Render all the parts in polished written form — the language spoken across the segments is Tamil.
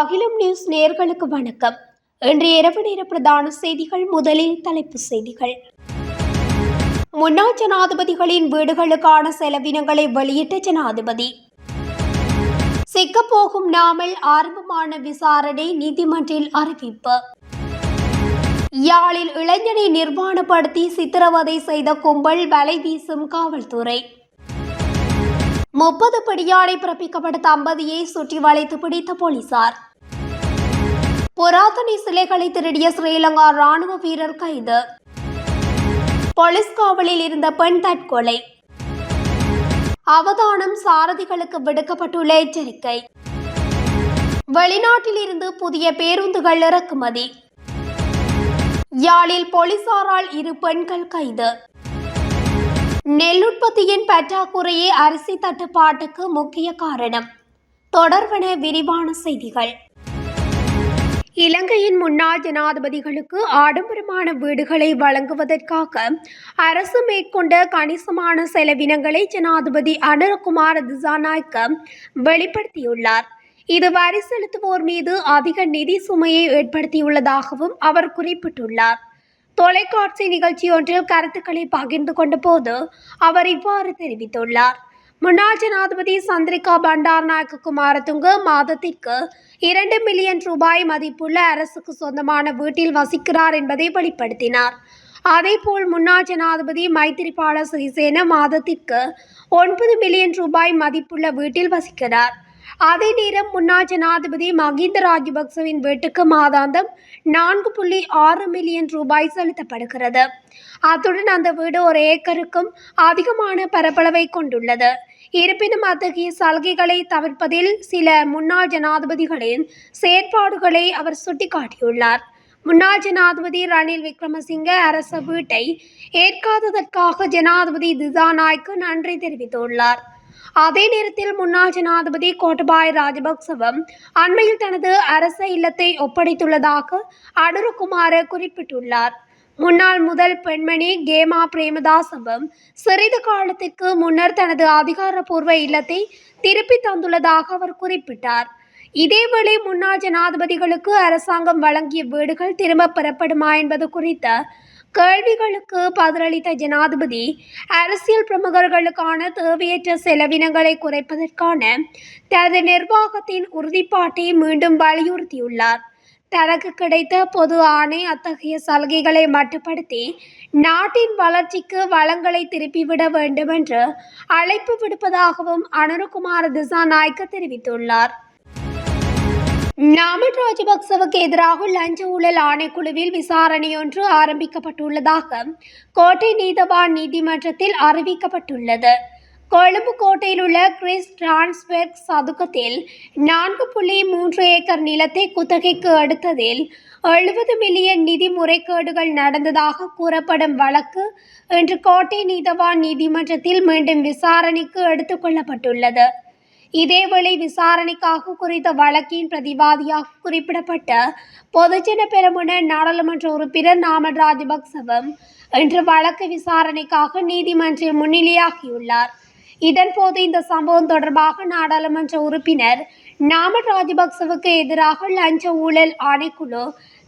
அகிலம் நியூஸ் நேயர்களுக்கு வணக்கம். இன்று இரவு நேர பிரதான செய்திகள். முதலில் தலைப்புச் செய்திகள். முன்னாள் ஜனாதிபதிகளின் வீடுகளுக்கான செலவினங்களை வெளியிட்ட ஜனாதிபதி. சிக்கப்போகும் நாமல் ஆரம்பமான விசாரணை, நீதிமன்றில் அறிவிப்பு. யாழில் இளைஞனை நிர்வாணப்படுத்தி சித்திரவதை செய்த கும்பல் வலை வீசும் காவல்துறை. 30 பிடியாணை பிறப்பிக்கப்பட்ட தம்பதியை சுற்றி வளைத்து பிடித்த போலீசார். புராதன சிலைகளை திருடிய ஸ்ரீலங்கா ராணுவ வீரர் கைது. போலீஸ் காவலில் இருந்த பெண் தற்கொலை. அவதானம், சாரதிகளுக்கு விடுக்கப்பட்டுள்ள எச்சரிக்கை. வெளிநாட்டில் இருந்து புதிய பேருந்துகள் இறக்குமதி. யாழில் போலீசாரால் 2 பெண்கள் கைது. நெல் உற்பத்தியின் பற்றாக்குறையே அரிசி தட்டுப்பாட்டுக்கு முக்கிய காரணம். தொடர்வன விரிவான செய்திகள். இலங்கையின் முன்னாள் ஜனாதிபதிகளுக்கு ஆடம்பரமான வீடுகளை வழங்குவதற்காக அரசு மேற்கொண்ட கணிசமான செலவினங்களை ஜனாதிபதி அனுரகுமார திசாநாயக்க வெளிப்படுத்தியுள்ளார். இது வரி செலுத்துவோர் மீது அதிக நிதி சுமையை ஏற்படுத்தியுள்ளதாகவும் அவர் குறிப்பிட்டுள்ளார். தொலைக்காட்சி நிகழ்ச்சி ஒன்றில் கருத்துக்களை பகிர்ந்து கொண்ட போது அவர் இவ்வாறு தெரிவித்துள்ளார். முன்னாள் ஜனாதிபதி சந்திரிகா பண்டாரநாயக்க குமாரதுங்க மாதத்திற்கு 2 மில்லியன் ரூபாய் மதிப்புள்ள அரசுக்கு சொந்தமான வீட்டில் வசிக்கிறார் என்பதை வெளிப்படுத்தினார். அதேபோல் முன்னாள் ஜனாதிபதி மைத்திரிபால சிறிசேன மாதத்திற்கு 9 மில்லியன் ரூபாய் மதிப்புள்ள வீட்டில் வசிக்கிறார். அதே நேரம் முன்னாள் ஜனாதிபதி மகிந்த ராஜபக்சவின் வீட்டுக்கு மாதாந்தம் 4.6 மில்லியன் ரூபாய் செலுத்தப்படுகிறது. அத்துடன் அந்த வீடு 1 ஏக்கருக்கும் அதிகமான பரப்பளவை கொண்டுள்ளது. இருப்பினும் அத்தகைய சலுகைகளை தவிர்ப்பதில் சில முன்னாள் ஜனாதிபதிகளின் செயற்பாடுகளை அவர் சுட்டிக்காட்டியுள்ளார். முன்னாள் ஜனாதிபதி ரணில் விக்ரமசிங்க அரச வீட்டை ஏற்காததற்காக ஜனாதிபதி திசாநாயக்க நன்றி தெரிவித்துள்ளார். அதே நேரத்தில் முன்னாள் ஜனாதிபதி கோட்டபாய ராஜபக்சவும் அண்மையில் தனது அரச இல்லத்தை ஒப்படைத்துள்ளதாக அனுரகுமார குறிப்பிட்டுள்ளார். முன்னாள் முதல் பெண்மணி கேமா பிரேமதாசவும் சிறிது காலத்திற்கு முன்னர் தனது அதிகாரப்பூர்வ இல்லத்தை திருப்பி தந்துள்ளதாக அவர் குறிப்பிட்டார். இதேவேளை முன்னாள் ஜனாதிபதிகளுக்கு அரசாங்கம் வழங்கிய வீடுகள் திரும்ப பெறப்படுமா என்பது குறித்த கேள்விகளுக்கு பதிலளித்த ஜனாதிபதி அரசியல் பிரமுகர்களுக்கான தேவையற்ற செலவினங்களை குறைப்பதற்கான தனது நிர்வாகத்தின் உறுதிப்பாட்டை மீண்டும் வலியுறுத்தியுள்ளார். தனக்கு கிடைத்த பொது ஆணை அத்தகைய சலுகைகளை மட்டுப்படுத்தி நாட்டின் வளர்ச்சிக்கு வளங்களை திருப்பிவிட வேண்டும் என்று அழைப்பு விடுப்பதாகவும் அனுரகுமார திசாநாயக்க தெரிவித்துள்ளார். நாமல் ராஜபக்சவுக்கு எதிராக லஞ்ச ஊழல் ஆணைக்குழுவில் விசாரணையொன்று ஆரம்பிக்கப்பட்டுள்ளதாக கோட்டை நீதவான் நீதிமன்றத்தில் அறிவிக்கப்பட்டுள்ளது. கொழும்பு கோட்டையில் உள்ள கிறிஸ் டிரான்ஸ்பெர்க் சதுக்கத்தில் 4.3 ஏக்கர் நிலத்தை குத்தகைக்கு எடுத்ததில் 70 மில்லியன் நிதி முறைகேடுகள் நடந்ததாக கூறப்படும் வழக்கு இன்று கோட்டை நீதவான் நீதிமன்றத்தில் மீண்டும் விசாரணைக்கு எடுத்துக் கொள்ளப்பட்டுள்ளது. இதேவேளை விசாரணைக்காக குறித்த வழக்கின் பிரதிவாதியாக குறிப்பிடப்பட்ட பொதுஜன பெரமுன நாடாளுமன்ற உறுப்பினர் நாமல் ராஜபக்சவும் இன்று வழக்கு விசாரணைக்காக நீதிமன்றில் முன்னிலையாகியுள்ளார். இதன்போது இந்த சம்பவம் தொடர்பாக நாடாளுமன்ற உறுப்பினர் நாமல் ராஜபக்சவுக்கு எதிராக லஞ்ச ஊழல் ஆணைக்குழு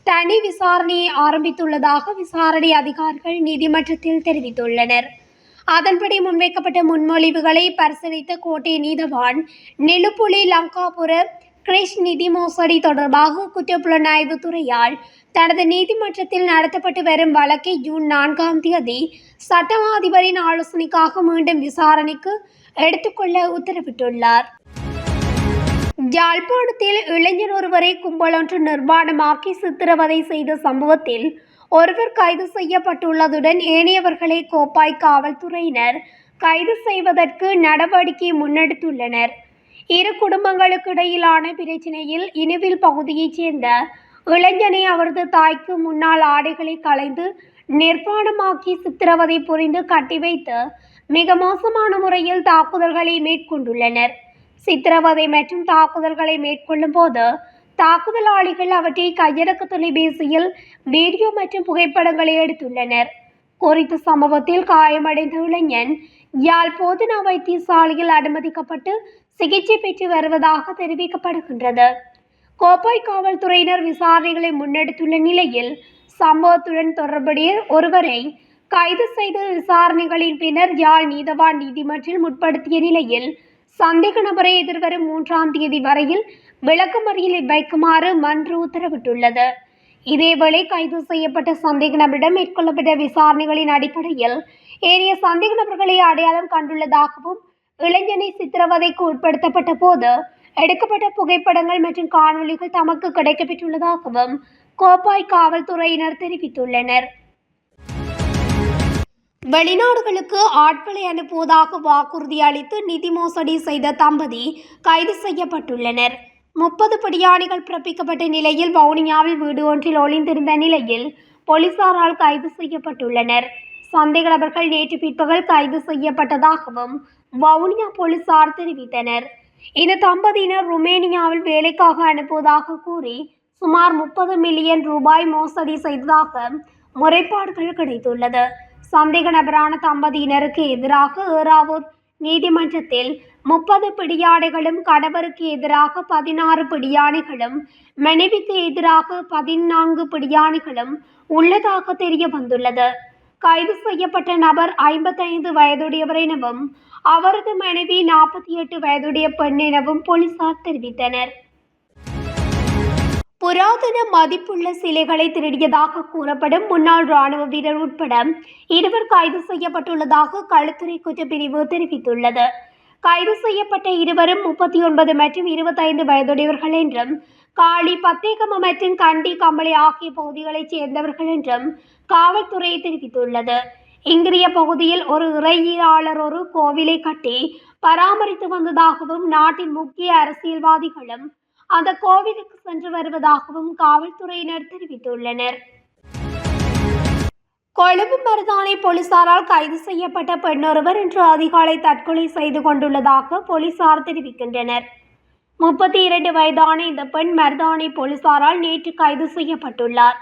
தனி விசாரணையை ஆரம்பித்துள்ளதாக விசாரணை அதிகாரிகள் நீதிமன்றத்தில் தெரிவித்துள்ளனர். அதன்படி முன்வைக்கப்பட்ட முன்மொழிவுகளை பரிசீலித்த கோட்டை நீதவான் நெலுப்புலி லங்காபுர கிரிஷ் நிதி மோசடி தொடர்பாக குற்றப்புலனாய்வு துறையால் தனது நீதிமன்றத்தில் நடத்தப்பட்டு வரும் வழக்கை ஜூன் 4ஆம் தேதி சட்ட அதிபரின் ஆலோசனைக்காக மீண்டும் விசாரணைக்கு எடுத்துக்கொள்ள உத்தரவிட்டுள்ளார். யாழ்ப்பாணத்தில் இளைஞர் ஒருவரை கும்பலொன்று நிர்வாணமாக்கி சித்திரவதை செய்த சம்பவத்தில் ஒருவர் கைது செய்யப்பட்டுள்ளதுடன் ஏனையவர்களை கோப்பாய் காவல்துறையினர் கைது செய்வதற்கு நடவடிக்கை முன்னெடுத்துள்ளனர். 2 குடும்பங்களுக்கு இடையிலான பிரச்சினையில் இனுவில் பகுதியைச் சேர்ந்த இளைஞனை அவரது தாய்க்கு முன்னால் ஆடைகளை களைந்து நிர்வாணமாக்கி சித்திரவதை புரிந்து கட்டி வைத்து மிக மோசமான முறையில் தாக்குதல்களை மேற்கொண்டுள்ளனர். சித்திரவதை மற்றும் தாக்குதல்களை மேற்கொள்ளும் போது தாக்குதலாளிகள் அவற்றை கையடக்க தொலைபேசியில் வீடியோ மற்றும் புகைப்படங்களை எடுத்துள்ளனர். குறித்த சம்பவத்தில் காயமடைந்த இளைஞன் யாழ் போதனா வைத்தியசாலையில் அனுமதிக்கப்பட்டு சிகிச்சை பெற்று வருவதாக தெரிவிக்கப்படுகின்றது. கோப்பாய் காவல்துறையினர் விசாரணைகளை முன்னெடுத்துள்ள நிலையில் சம்பவத்துடன் தொடர்புடைய ஒருவரை கைது செய்து விசாரணைகளின் பின்னர் யாழ் நீதவான் நீதிமன்றில் முற்படுத்திய நிலையில் சந்தேக நபரை எதிர்வரும் 3ஆம் தேதி வரையில் விளக்கமறியலில் வைக்குமாறு மன்று உத்தரவிட்டுள்ளது. இதேவேளை கைது செய்யப்பட்ட சந்தேக நபரிடம் மேற்கொள்ளப்பட்ட விசாரணைகளின் அடிப்படையில் ஏனைய சந்தேக நபர்களை அடையாளம் கண்டுள்ளதாகவும் இளைஞனை சித்திரவதைக்கு உட்படுத்தப்பட்ட போது எடுக்கப்பட்ட புகைப்படங்கள் மற்றும் காணொலிகள் தமக்கு கிடைக்கப்பெற்றுள்ளதாகவும் கோப்பாய் காவல்துறையினர் தெரிவித்துள்ளனர். வெளிநாடுகளுக்கு ஆட்களை அனுப்புவதாக வாக்குறுதி அளித்து நிதி மோசடி செய்த தம்பதி கைது செய்யப்பட்டுள்ளனர். 30 பிடியாணைகள் பிறப்பிக்கப்பட்ட நிலையில் வவுனியாவில் வீடு ஒன்றில் ஒளிந்திருந்த நிலையில் போலீசாரால் கைது செய்யப்பட்டுள்ளனர். சந்தேக நபர்கள் நேற்று பிற்பகல் கைது செய்யப்பட்டதாகவும் வவுனியா போலீசார் தெரிவித்தனர். இந்த தம்பதியினர் ருமேனியாவில் வேலைக்காக அனுப்புவதாக கூறி சுமார் 30 மில்லியன் ரூபாய் மோசடி செய்ததாக முறைப்பாடுகள் கிடைத்துள்ளது. சந்தேக நபரான தம்பதியினருக்கு எதிராக ஏறாவூர் நீதிமன்றத்தில் 30 பிடியாணைகளும், கணவருக்கு எதிராக 16 பிடியாணைகளும், மனைவிக்கு எதிராக 14 பிடியாணைகளும் உள்ளதாக தெரிய வந்துள்ளது. கைது செய்யப்பட்ட நபர் 55 வயதுடையவர் எனவும் அவரது மனைவி 48 வயதுடைய பெண் எனவும் போலீசார் தெரிவித்தனர். புராதன மதிப்புள்ள சிலைகளை திருடியதாக கூறப்படும் முன்னாள் ராணுவ வீரர் உட்பட 2 கைது செய்யப்பட்டுள்ளதாக களுத்துறை குற்றப்பிரிவு தெரிவித்துள்ளது. கைது செய்யப்பட்ட இருவரும் 39 மற்றும் 25 வயதுடையவர்கள் என்றும் காளி, பத்தேகம மற்றும் கண்டி, கம்பளை ஆகிய பகுதிகளைச் சேர்ந்தவர்கள் என்றும் காவல்துறை தெரிவித்துள்ளது. இங்கிரிய பகுதியில் ஒரு இறையியலாளர் ஒரு கோவிலை கட்டி பராமரித்து வந்ததாகவும் நாட்டின் முக்கிய அரசியல்வாதிகளும் அந்த கோவிலுக்கு சென்று வருவதாகவும் காவல்துறையினர் தெரிவித்துள்ளனர். கொழும்பு மருதானை போலீசாரால் கைது செய்யப்பட்ட பெண்ணொருவர் இன்று அதிகாலை தற்கொலை செய்து கொண்டுள்ளதாக போலீசார் தெரிவிக்கின்றனர். 32 வயதான இந்த பெண் மருதானை போலீசாரால் நேற்று கைது செய்யப்பட்டுள்ளார்.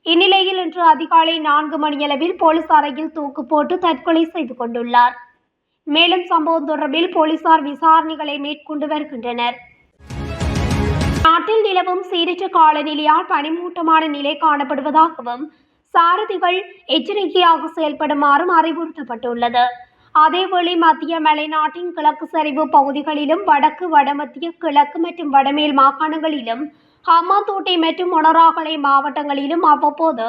இந்நிலையில் இன்று அதிகாலை 4 மணியளவில் போலீஸ் அறையில் தூக்கு போட்டு தற்கொலை செய்து கொண்டுள்ளார். மேலும் சம்பவம் தொடர்பில் போலீசார் விசாரணைகளை மேற்கொண்டு வருகின்றனர். நாட்டில் நிலவும் சீரற்ற காலநிலையால் பனிமூட்டமான நிலை காணப்படுவதாகவும் சாரதிகள் எச்சரிக்கையாக செயல்படுமாறும் அறிவுறுத்தப்பட்டுள்ளது. அதேவேளை மத்திய மலைநாட்டின் கிழக்கு சரிவு பகுதிகளிலும் வடக்கு, வடமத்திய, கிழக்கு மற்றும் வடமேல் மாகாணங்களிலும் ஹம்பாந்தோட்டை மற்றும் மொனராகலை மாவட்டங்களிலும் அவ்வப்போது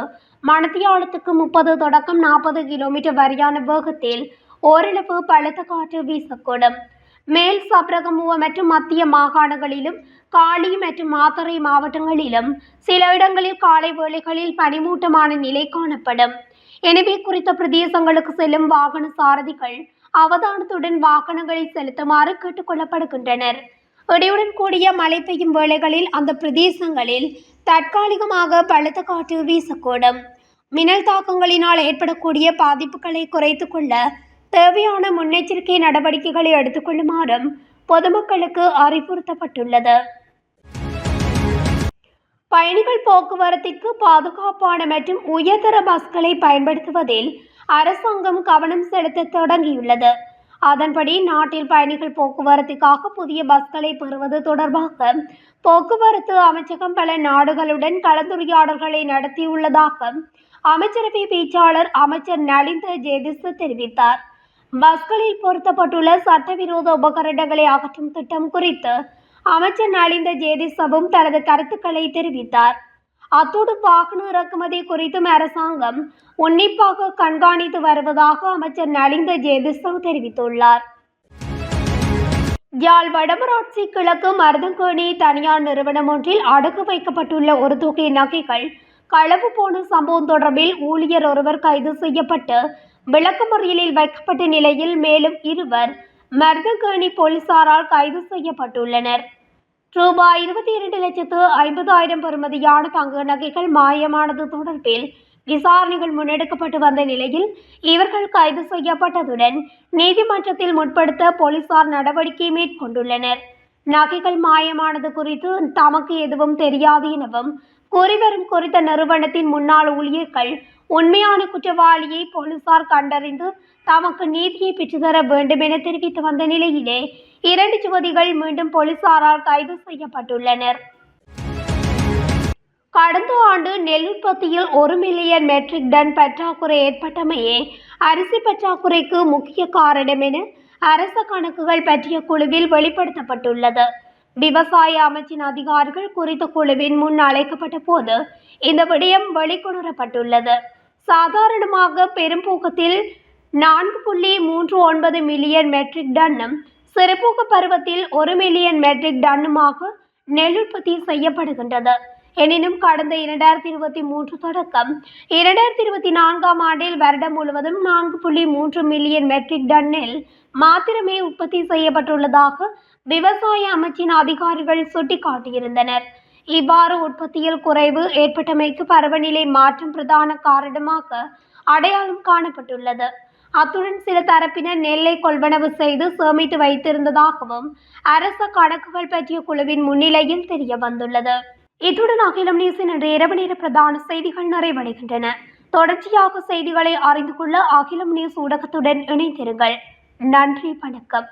மணித்தியாலத்துக்கு 30 தொடக்கம் 40 கிலோமீட்டர் வரையான வேகத்தில் ஓரளவு பலத்த காற்று வீசக்கூடும். மேல் சப்ரகமுவ மற்றும் மத்திய மாகாணங்களிலும் காலி மற்றும் மாத்தறை மாவட்டங்களிலும் சில இடங்களில் காலை வேளைகளில் பனிமூட்டமான நிலை காணப்படும். எனவே குறித்த பிரதேசங்களுக்கு செல்லும் வாகன சாரதிகள் அவதானத்துடன் வாகனங்களை செலுத்துமாறு கேட்டுக்கொள்ளப்படுகின்றனர். இடியுடன் கூடிய மழை பெய்யும் வேளைகளில் அந்த பிரதேசங்களில் தற்காலிகமாக பலத்த காற்று வீசக்கூடும். மின்னல் தாக்கங்களினால் ஏற்படக்கூடிய பாதிப்புகளை குறைத்துக் கொள்ள தேவையான முன்னெச்சரிக்கை நடவடிக்கைகளை எடுத்துக்கொள்ளுமாறும் பொதுமக்களுக்கு அறிவுறுத்தப்பட்டுள்ளது. பயணிகள் போக்குவரத்திற்கு பாதுகாப்பான மற்றும் உயர்தர பஸ்களை பயன்படுத்துவதில் அரசாங்கம் கவனம் செலுத்த தொடங்கியுள்ளது. அதன்படி நாட்டில் பயணிகள் போக்குவரத்துக்காக புதிய பஸ்களை பெறுவது தொடர்பாக போக்குவரத்து அமைச்சகம் பல நாடுகளுடன் கலந்துரையாடல்களை நடத்தியுள்ளதாக அமைச்சரவை பேச்சாளர் அமைச்சர் நலிந்த ஜேதிச தெரிவித்தார். பஸ்களில் பொருத்தப்பட்டுள்ள சட்டவிரோத உபகரணங்களை அகற்றும் திட்டம் குறித்து அமைச்சர் நலிந்த ஜேதிசவும் தனது கருத்துக்களை தெரிவித்தார். அத்தோடு வாகன இறக்குமதி குறித்தும் அரசாங்கம் உன்னிப்பாக கண்காணித்து வருவதாக அமைச்சர் நலிந்த ஜேதிச தெரிவித்துள்ளார். யாழ் வடமராட்சி கிழக்கு மருதங்கேணி தனியார் நிறுவனம் ஒன்றில் அடகு வைக்கப்பட்டுள்ள ஒரு தொகை நகைகள் களவு போன சம்பவம் தொடர்பில் ஊழியர் ஒருவர் கைது செய்யப்பட்டு விளக்கமறியலில் வைக்கப்பட்ட நிலையில் மேலும் 2 மருதங்கேணி போலீசாரால் கைது செய்யப்பட்டுள்ளனர். ரூபாய் 22,50,000 பெறுமதியான தங்க நகைகள் மாயமானது தொடர்பில் விசாரணைகள் முன்னெடுக்கப்பட்டு வந்த நிலையில் இவர்கள் கைது செய்யப்பட்டதுடன் நீதிமன்றத்தில் முற்படுத்த போலீசார் நடவடிக்கை மேற்கொண்டுள்ளனர். நகைகள் மாயமானது குறித்து தமக்கு எதுவும் தெரியாது எனவும் கூறிவரும் குறித்த நிறுவனத்தின் முன்னாள் ஊழியர்கள் உண்மையான குற்றவாளியை போலீசார் கண்டறிந்து தமக்கு நீதியை பெற்றுத்தர வேண்டும் என தெரிவித்து வந்த நிலையிலே 2 யுவதிகள் மீண்டும் போலீசாரால் கைது செய்யப்பட்டுள்ளனர். கடந்த ஆண்டு நெல் உற்பத்தியில் 1 மில்லியன் மெட்ரிக் டன் பற்றாக்குறை ஏற்பட்டமையே அரிசி பற்றாக்குறைக்கு முக்கிய காரணம் என அரச கணக்குகள் பற்றிய குழுவில் வெளிப்படுத்தப்பட்டுள்ளது. விவசாய அமைச்சின் அதிகாரிகள் குறித்த குழுவின் முன் அழைக்கப்பட்ட போது இந்த விடயம் வெளிக்கொணரப்பட்டுள்ளது. சாதாரணமாக பெரும்போக்கத்தில் 4.39 மில்லியன் மெட்ரிக் டன்னும் சிறுபோக பருவத்தில் 1 மில்லியன் மெட்ரிக் டன்னுமாக நெல் உற்பத்தி செய்யப்படுகின்றது. எனினும் கடந்த 2023 தொடக்கம் 2024 ஆண்டில் வருடம் முழுவதும் 4.3 மில்லியன் மெட்ரிக் டன் நெல் மாத்திரமே உற்பத்தி செய்யப்பட்டுள்ளதாக விவசாய அமைச்சின் அதிகாரிகள் சுட்டிக்காட்டியிருந்தனர். இவ்வாறு உற்பத்தியில் குறைவு ஏற்பட்டமைக்கு பருவநிலை மாற்றம் பிரதான காரணமாக அடையாளம் காணப்பட்டுள்ளது. அத்துடன் சில தரப்பினர் நெல்லை கொள்வனவு செய்து சேமித்து வைத்திருந்ததாகவும் அரச கணக்குகள் பற்றிய குழுவின் முன்னிலையில் தெரிய வந்துள்ளது. இத்துடன் அகிலம் நியூஸின் இன்று இரவு நேர பிரதான செய்திகள் நிறைவடைகின்றன. தொடர்ச்சியாக செய்திகளை அறிந்து கொள்ள அகிலம் நியூஸ் ஊடகத்துடன் இணைந்திருங்கள். நன்றி, வணக்கம்.